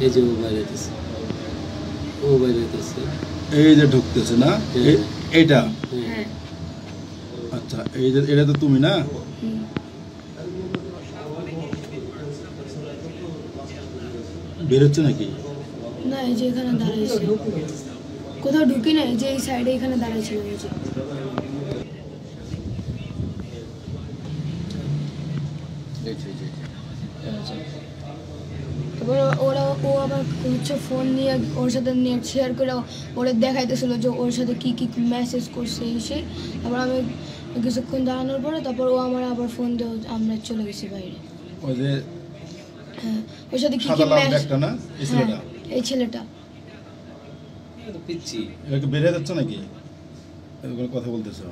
এই যে ও বাইরেতেছে এই যে ঢুকতেছে না এইটা হ্যাঁ আচ্ছা এই যে এটা তো তুমি না বের হচ্ছে নাকি না এই যে এখানে দাঁড়াইছে কোথাও ঢুকি না এই যে এই সাইডে এখানে দাঁড়াইছিল এই যে তারপর ও আবার হচ্ছে ফোন নিয়ে ওর সাথে নেট শেয়ার করে ওরা দেখাইতেছিল যে ওর সাথে কি কি মেসেজ করছে এসে তারপর আমি কিছুক্ষণ দাঁড়ানোর পরে তারপর ও আমার আবার ফোন দিয়ে আমরা চলে গেছি বাইরে ওই যে হ্যাঁ ওর সাথে কি কি মেসেজ না এই ছেলেটা এই ছেলেটা পিচ্ছি একে বের হয়ে যাচ্ছে নাকি এরকম কথা বলতেছো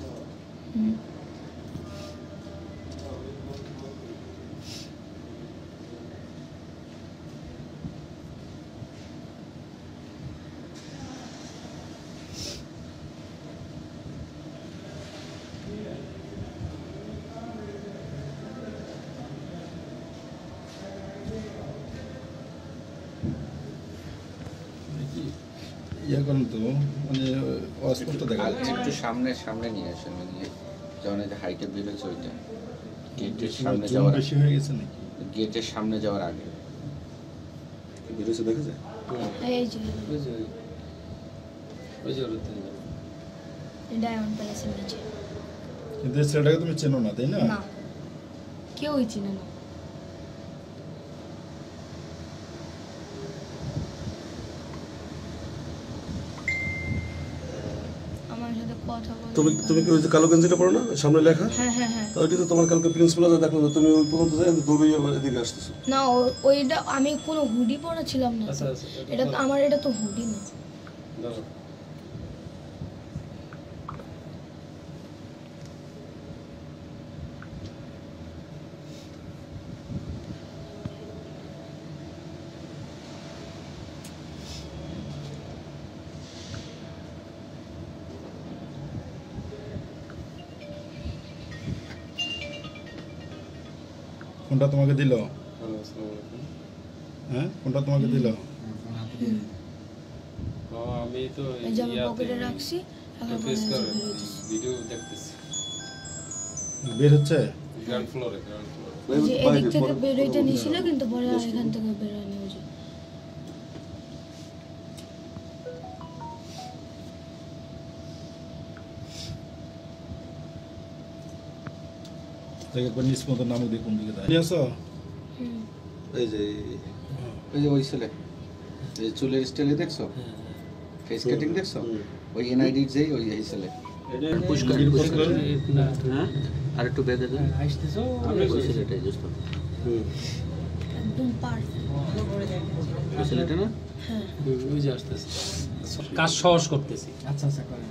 ইয়ে করেন তো মানে অস্পষ্ট দেখা যাচ্ছে একটু সামনে নিয়ে আসেন মানে যেমন এই যে হাইটে বেরোচ্ছে ওইটা গেটের সামনে যাওয়ার বেশি হয়ে গেছে নাকি গেটের সামনে যাওয়ার আগে বেরোচ্ছে দেখা যায় এই যে ওই যে ডায়মন্ড প্যালেসের নিচে কিন্তু এই ছেলেটাকে তুমি চেনো না তাই না না কেউই চিনে না আমার সাথে কথা বলে তুমি কি ওই যে কালো গেঞ্জিটা পরো না সামনে লেখা হ্যাঁ হ্যাঁ হ্যাঁ ওইটা তো তোমার কালকে প্রিন্সিপাল দেখলো তুমি ওই পর্যন্ত যাই দৌড়িয়ে আমার এদিকে আসতেছো না ওইটা আমি কোনো হুডি পরা ছিলাম না আচ্ছা এটা আমার এটা তো হুডি না দাঁড়াও কোনটা তোমাকে দিল হ্যাঁ কোনটা তোমাকে দিল আমি তো এই যে আমি পকেটে রাখছি এখন ফেস করে বের হইতেছে। ভিডিও দেখতেছি বের হচ্ছে গ্রাউন্ড ফ্লোরে এই যে এদিক থেকে বের হইতে নিছিল কিন্তু পরে আর এখান থেকে বের হয়নি ওই যে দেখে একবার নিজ মতো নামক দিয়ে কোন দিকে দাঁড়িয়ে আসো এই যে ওই ছেলে এই চুলের স্টাইলে দেখছো ফেস কাটিং দেখছো ওই এনআইডি যেই ওই এই ছেলে পুষ্কার আর একটু বেঁধে দেন আসতেছো ওই ছেলেটাই দোস্ত একদম পারফেক্ট ওই ছেলেটা না হ্যাঁ ওই যে আসতেছে কাজ সহজ করতেছি আচ্ছা আচ্ছা করেন